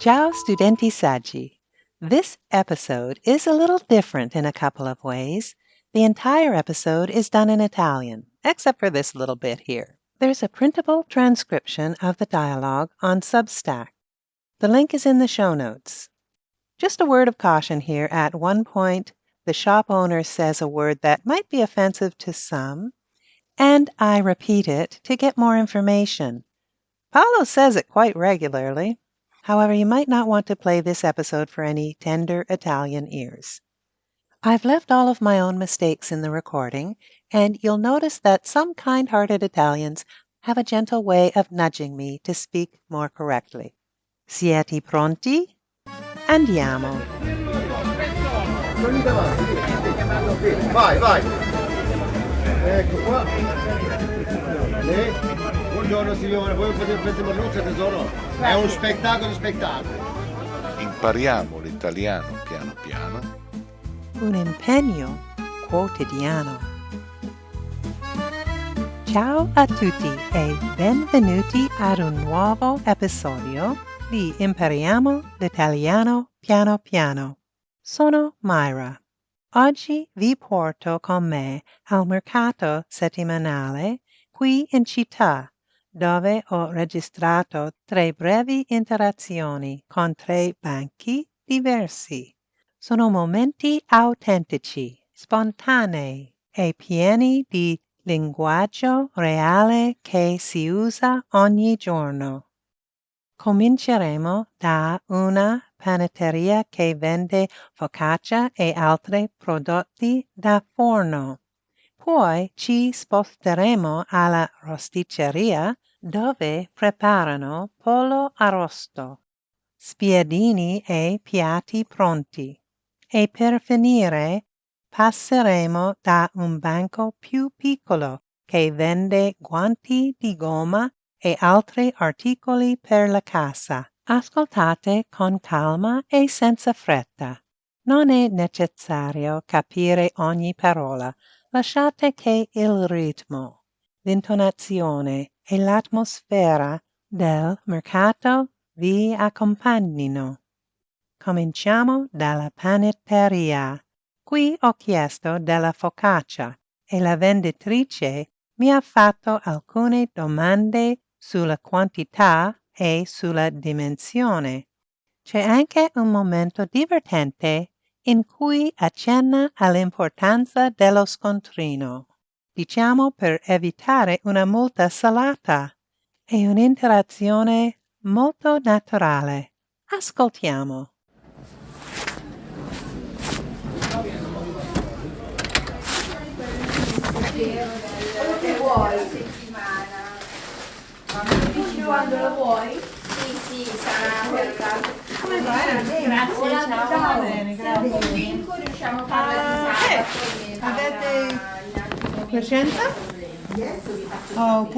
Ciao studenti saggi. This episode is a little different in a couple of ways. The entire episode is done in Italian, except for this little bit here. There's a printable transcription of the dialogue on Substack. The link is in the show notes. Just a word of caution here. At one point, the shop owner says a word that might be offensive to some, and I repeat it to get more information. Paolo says it quite regularly. However, you might not want to play this episode for any tender Italian ears. I've left all of my own mistakes in the recording, and you'll notice that some kind-hearted Italians have a gentle way of nudging me to speak more correctly. Siete pronti? Andiamo. Vai, vai. Ecco qua. Buongiorno signore, voi potete prendere Marluzza tesoro? È un spettacolo. Impariamo l'italiano piano piano. Un impegno quotidiano. Ciao a tutti e benvenuti ad un nuovo episodio di Impariamo l'italiano piano piano. Sono Myra. Oggi vi porto con me al mercato settimanale qui in città, dove ho registrato 3 brevi interazioni con 3 banchi diversi. Sono momenti autentici, spontanei e pieni di linguaggio reale che si usa ogni giorno. Cominceremo da una panetteria che vende focaccia e altri prodotti da forno. Poi ci sposteremo alla rosticceria dove preparano pollo arrosto, spiedini e piatti pronti. E per finire passeremo da un banco più piccolo che vende guanti di gomma e altri articoli per la casa. Ascoltate con calma e senza fretta. Non è necessario capire ogni parola. Lasciate che il ritmo, l'intonazione e l'atmosfera del mercato vi accompagnino. Cominciamo dalla panetteria. Qui ho chiesto della focaccia e la venditrice mi ha fatto alcune domande sulla quantità e sulla dimensione. C'è anche un momento divertente in cui accenna all'importanza dello scontrino, diciamo per evitare una multa salata, e un'interazione molto naturale. Ascoltiamo. Quello che vuoi settimana. Quando lo vuoi? Sì, sarà per l'altro. Come va? Grazie, ciao. Bene, Se non convinco riusciamo a farla di sabato. Avete coscienza? Ok.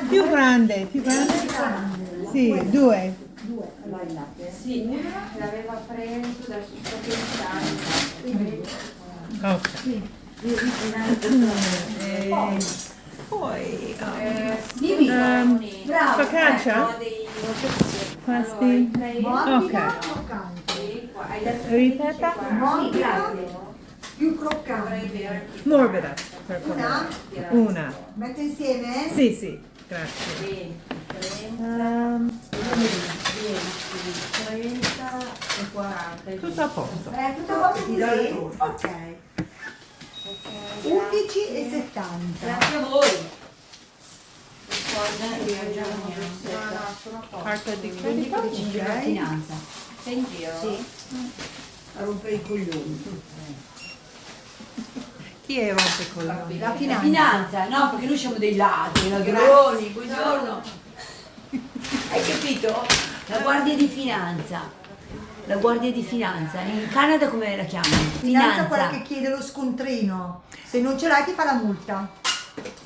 Più grande. Sì, 2. Sì, una l'aveva preso, adesso sto pensando. Ok. Poi focaccia? Questi? Ok. Ripeta? Più croccante. Morbida, per favore. Una. Metto insieme? Sì, grazie. 30 e 40. Tutto a posto. Tutto a posto così? Ok. 11 e 70. Grazie a voi. Carta di Quindi credito? la finanza. Sei in giro? Sì. A rompere i coglioni. Chi è rompe i coglioni? La La finanza. finanza, no, perché noi siamo dei ladri, ladroni, buongiorno. Hai capito? La guardia di finanza. La guardia di finanza. In Canada come la chiamano? Finanza è quella che chiede lo scontrino. Se non ce l'hai ti fa la multa.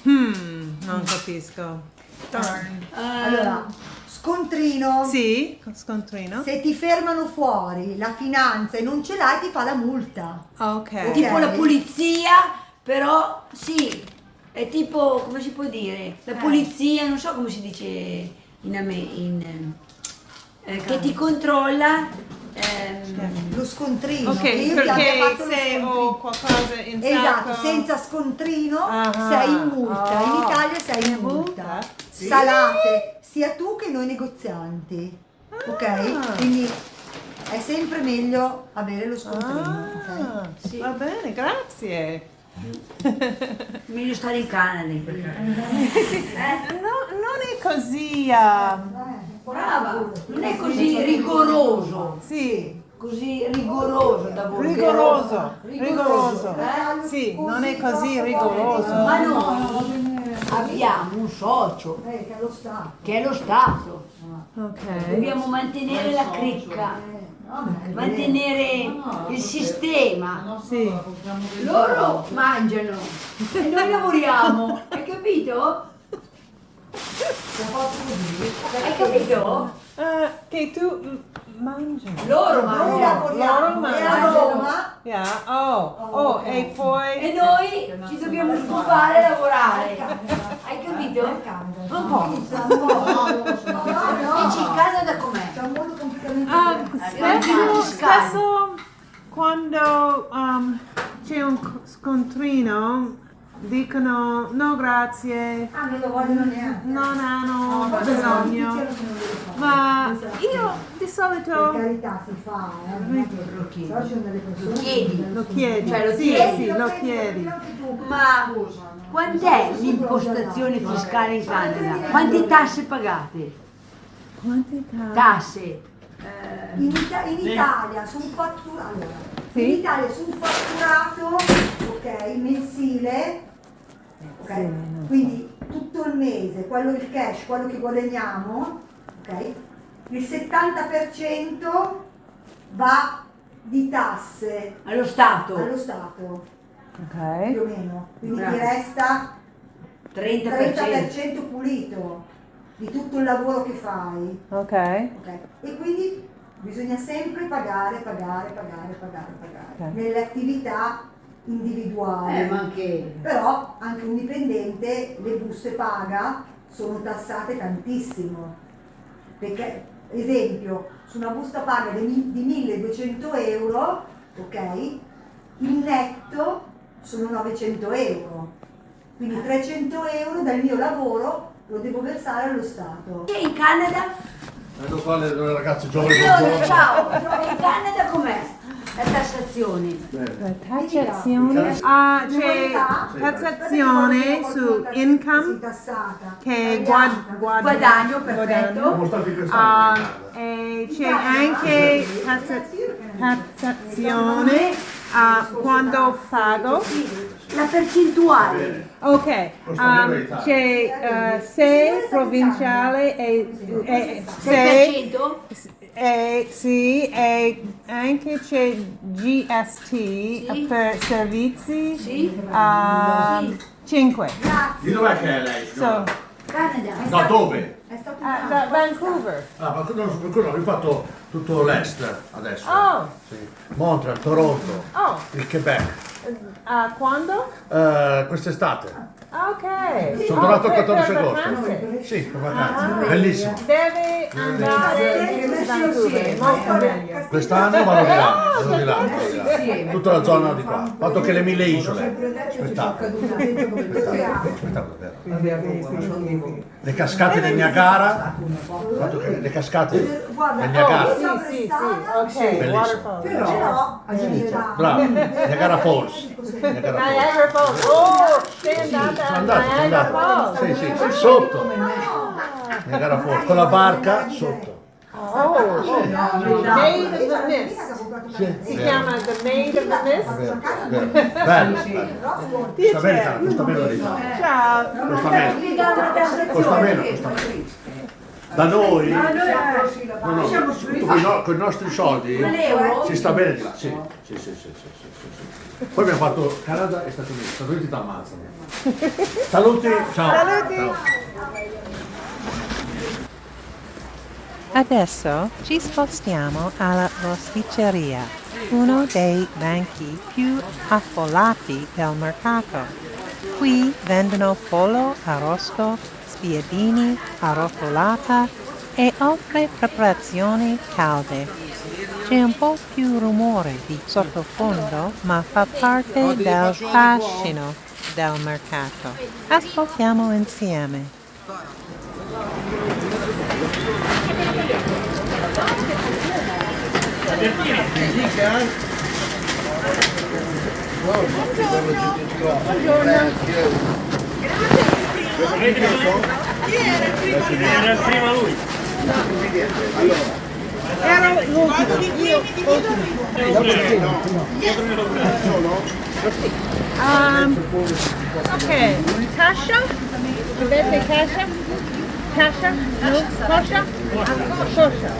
Non capisco. Darn. Allora, scontrino. Sì, scontrino. Se ti fermano fuori la finanza e non ce l'hai ti fa la multa. Ok. Tipo la polizia, però sì. è tipo, come si può dire, la polizia, non so come si dice che ti controlla. Lo scontrino. Ok, che io ti abbia perché fatto lo se scontrino. ho qualcosa in Esatto, sacco... senza scontrino Ah, sei in multa. In oh. Italia sei in multa. Salate, sia tu che noi negozianti. Ok? Quindi è sempre meglio avere lo scontrino. Ok? Sì. Va bene, grazie. Meglio stare in Canada in quel caso. No, non è così... Brava, non è così rigoroso. sì, Così rigoroso da voi. rigoroso. Eh? Sì, non è così rigoroso. Ma noi abbiamo un socio Che è lo Stato. che è lo Stato. Ok. Dobbiamo mantenere la cricca, mantenere il sistema. Sì. Loro mangiano e noi lavoriamo, hai capito? Hai capito? Che tu mangi. Loro Noi mangiano lavoriamo Loro e a mangiano. Roma Yeah. Oh, e e poi... noi ci dobbiamo scopare e lavorare. Hai capito? Un po'. dici Dici in Canada com'è? è un modo completamente Spesso quando c'è un scontrino dicono no grazie, non lo vogliono neanche. non hanno bisogno, ma io di Per solito carità si fa, però ci sono delle persone Chiedi. lo chiedi, Cioè, lo sì, chiedi, sì, lo chiedi. Ma quant'è l'impostazione fiscale in Canada? Quante tasse pagate? Quantità? Tasse. In Italia su un fatturato, Sì. in Italia su un fatturato, ok, mensile, ok, quindi tutto il mese, quello il cash, quello che guadagniamo, ok, il 70% va di tasse Allo Stato. allo Stato, Ok. più o meno, quindi Bravo. ti resta 30%. 30% pulito di tutto il lavoro che fai. Ok. Ok. E quindi bisogna sempre pagare Ok. nelle attività individuali. Ma anche. Però anche un dipendente le buste paga sono tassate tantissimo. Perché, esempio, su una busta paga di 1200 euro, ok, il netto sono 900 euro. Quindi 300 euro dal mio lavoro lo devo versare allo Stato. E in Canada? Vedo qua le ragazze giovani. Allora, ciao. E in Canada com'è la tassazione? Tassazione. C'è tassazione su income Tassata. che Guadagno, perfetto. e c'è anche tassazione quando pago. La percentuale. Ok, c'è 6 provinciale e 6 6%? sì, e anche c'è GST per servizi Sì. 5. Di dov'è che è lei? So, Canada. No, dove? È stato da Vancouver. Ah, ma no, ho fatto tutto l'est adesso. Oh. Sì. Montreal, Toronto, Oh, il Quebec. quando? Quest'estate. Ok. Sono tornato il per 14 agosto. vacanze. Sì, per vacanze. Bellissimo. Deve andare a Vancouver, molto meglio. Quest'anno vado di là, tutta la zona di qua. Fatto che le 1000 isole. Spettacolo. Spettacolo davvero. Le cascate del Niagara. Fatto che le cascate del Niagara. Sì, ok, Bellissimo. waterfall. Però a Ginevra. Bravo. Niagara Falls. Niagara Falls. Niagara Falls. Oh, sei andata Sono a andato, Niagara Falls. Sì, sì, sì, sotto. Niagara Falls, con la barca sotto. Oh, Maid of the Mist. Si chiama The Maid of the Mist. Bello, bello. Sta bene, cara, costa meno l'Italia. Ciao. Costa meno. Costa meno, costa meno. Da noi, no, con i nostri soldi si sta bene di là. Sì, sì, sì, sì, sì, sì. Poi abbiamo fatto Canada e Stati Uniti. Stati Uniti ti ammazzano. Saluti, ciao. Ciao. Adesso ci spostiamo alla rosticceria, uno dei banchi più affollati del mercato. Qui vendono pollo arrosto, spiedini, arrotolata e altre preparazioni calde. C'è un po' più rumore di sottofondo, ma fa parte del fascino del mercato. Ascoltiamo insieme. Era prima lui. Era l'ultimo. Ok, Kasha? Avete Kasha? Kasha? No? Kosha? Kosha.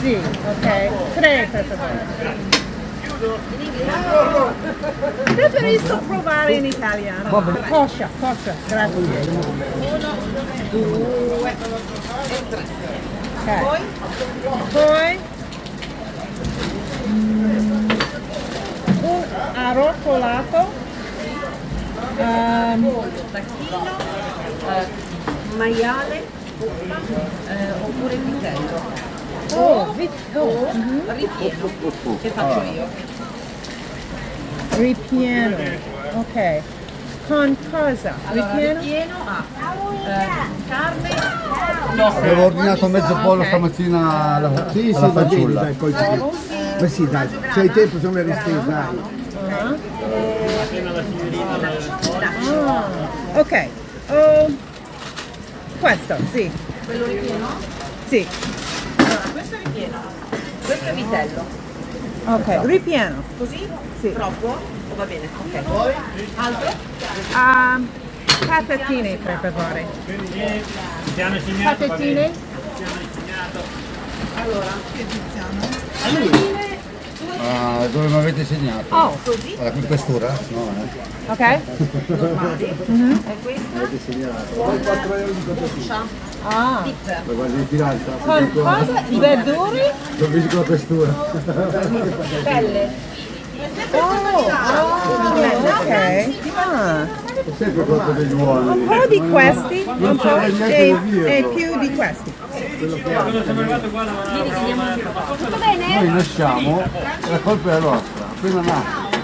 Sì, ok. 3 per favore. Preferisco provare in italiano. Kosha, grazie. 1, 2 e 3. Ok. Poi un arrotolato. Maiale oppure vitello ripieno che faccio io. Ripieno, ok. Con cosa? Ripieno? Ripieno a carne. Avevo ordinato mezzo pollo stamattina alla fanciulla. Beh sì, dai, se hai tempo se non eri steso, dai. Ok. Questo, sì. Quello ripieno? Sì. Allora, questo è ripieno, questo è vitello. Ok, ripieno. Così? Sì. Troppo? O va bene? Ok. Poi? Altro? Patatine per favore. Piano segnato. Patatine? Allora, Dove mi avete segnato? Oh, Alla questura? No, ok. normali. E questa? avete segnato. Ah. La guardia di finanza? Con cosa? Verdure? Ho visto con la questura. Pelle. Ok. Ah. È sempre colpa degli uomini. Un po' di questi, un po' e più di questi. Noi nasciamo e la colpa è nostra, appena nato.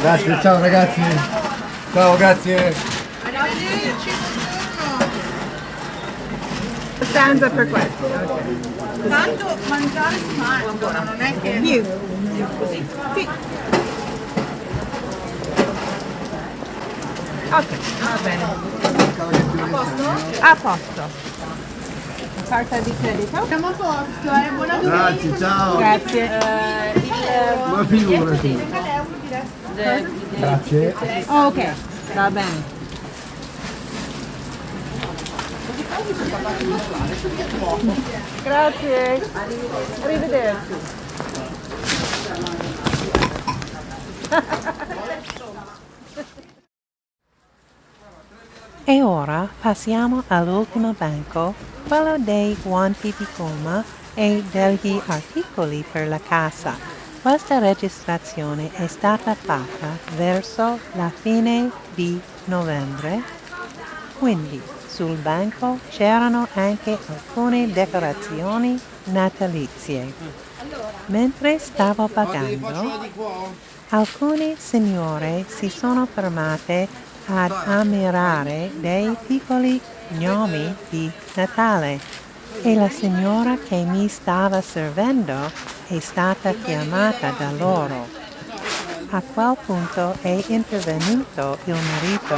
Grazie, ciao ragazzi. Ciao, grazie. Stanza per questo. Tanto mangiare si mangia, non è che... Più. Sì. Ok, va bene. A posto. Carta di credito. Siamo a posto, buona domenica. Grazie, ciao. Grazie. Ma figurati. Grazie. Ok, va bene. Grazie. Arrivederci. E ora passiamo all'ultimo banco, quello dei guanti di gomma e degli articoli per la casa. Questa registrazione è stata fatta verso la fine di novembre, quindi sul banco c'erano anche alcune decorazioni natalizie. Mentre stavo pagando, alcune signore si sono fermate ad ammirare dei piccoli gnomi di Natale e la signora che mi stava servendo è stata chiamata da loro. A quel punto è intervenuto il marito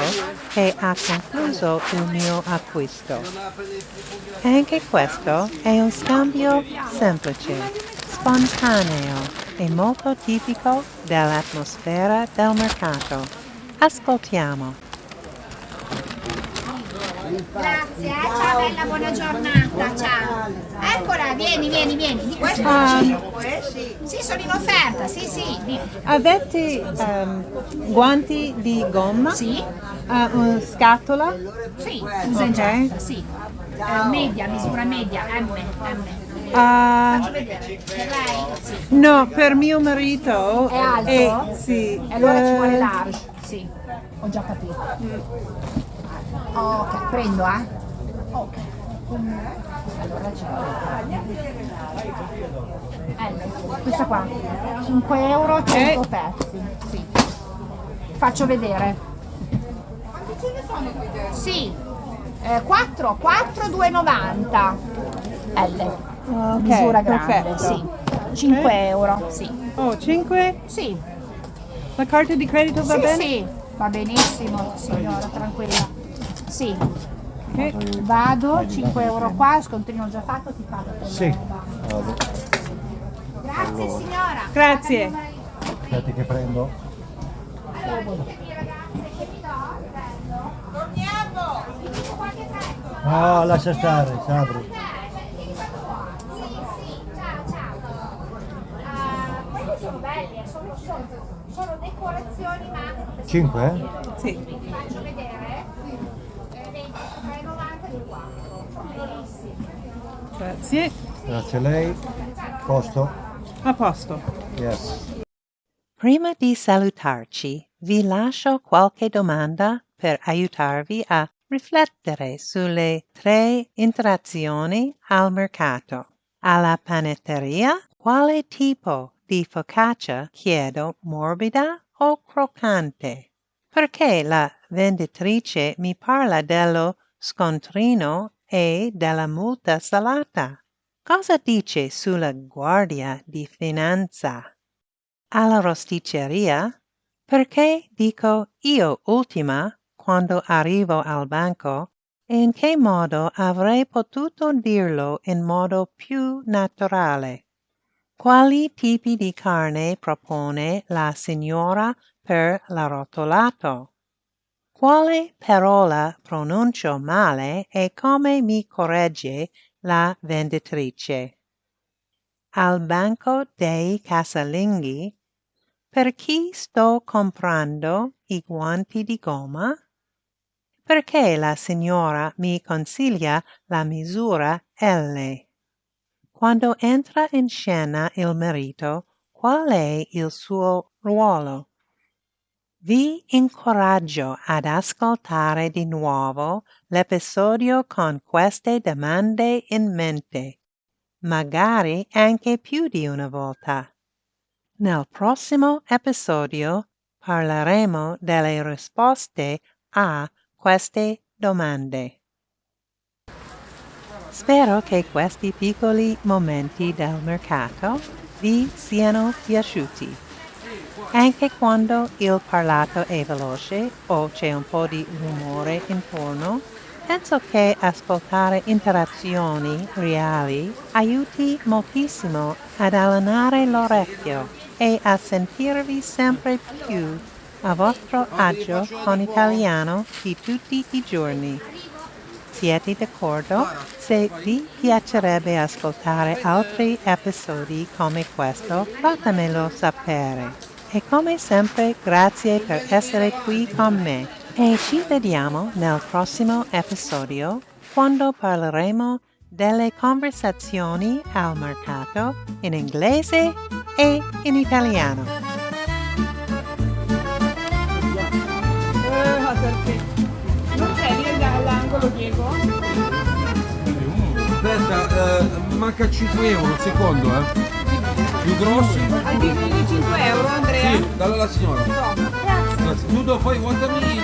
che ha concluso il mio acquisto. Anche questo è un scambio semplice, spontaneo e molto tipico dell'atmosfera del mercato. Ascoltiamo. Grazie, ciao bella, buona giornata, ciao. Eccola, vieni. Di questo sì, sono in offerta, sì. Avete guanti di gomma? Sì? Una scatola? Sì, sì. Media, misura media, M. Faccio vedere, per lei? Sì. No, per mio marito. È alto? Sì. E allora ci vuole large, sì. Ho già capito. Ok, prendo, Ok. Allora c'è. Questa qua. 5 euro, 100 pezzi. Sì. Faccio vedere. Quanti ce ne sono qui dentro? Sì. 4, 2,90. L. Misura grande, perfetto. sì. 5 euro, sì. Oh, 5? Sì. La carta di credito va bene? Sì, va benissimo, signora, tranquilla. Sì. Ok. Vado, 5 euro qua, scontrino già fatto, ti pago. Sì. Grazie signora. Grazie. Aspetti che prendo. Allora, ditemi ragazze che vi do, prendo. Torniamo. Vi dico qualche prezzo. No, lascia stare, Sabri. Quelli sono belli, sono decorazioni ma... 5? Sì. Vi faccio vedere. 3,90 di 4. Sono bellissimi. Grazie. Grazie a lei. Posto? A posto. Yes. Prima di salutarci, vi lascio qualche domanda per aiutarvi a riflettere sulle 3 interazioni al mercato. Alla panetteria, quale tipo di focaccia chiedo, morbida o croccante? Perché la venditrice mi parla dello scontrino e della multa salata? Cosa dice sulla Guardia di Finanza? Alla rosticceria? Perché dico io ultima quando arrivo al banco e in che modo avrei potuto dirlo in modo più naturale? Quali tipi di carne propone la signora per l'arrotolato? Quale parola pronuncio male e come mi corregge la venditrice? Al banco dei casalinghi? Per chi sto comprando i guanti di gomma? Perché la signora mi consiglia la misura L? Quando entra in scena il marito, qual è il suo ruolo? Vi incoraggio ad ascoltare di nuovo l'episodio con queste domande in mente, magari anche più di una volta. Nel prossimo episodio parleremo delle risposte a queste domande. Spero che questi piccoli momenti del mercato vi siano piaciuti. Anche quando il parlato è veloce o c'è un po' di rumore intorno, penso che ascoltare interazioni reali aiuti moltissimo ad allenare l'orecchio e a sentirvi sempre più a vostro agio con l'italiano di tutti i giorni. Siete d'accordo? Se vi piacerebbe ascoltare altri episodi come questo, fatemelo sapere. E come sempre, grazie per essere qui con me. E ci vediamo nel prossimo episodio, quando parleremo delle conversazioni al mercato in inglese e in italiano. Non c'è lì all'angolo, Diego? Aspetta, manca 5 euro, secondo, più grossi? Hai bisogno di 5 euro, Andrea? Sì, dalla signora. No. Grazie. Tu poi guardami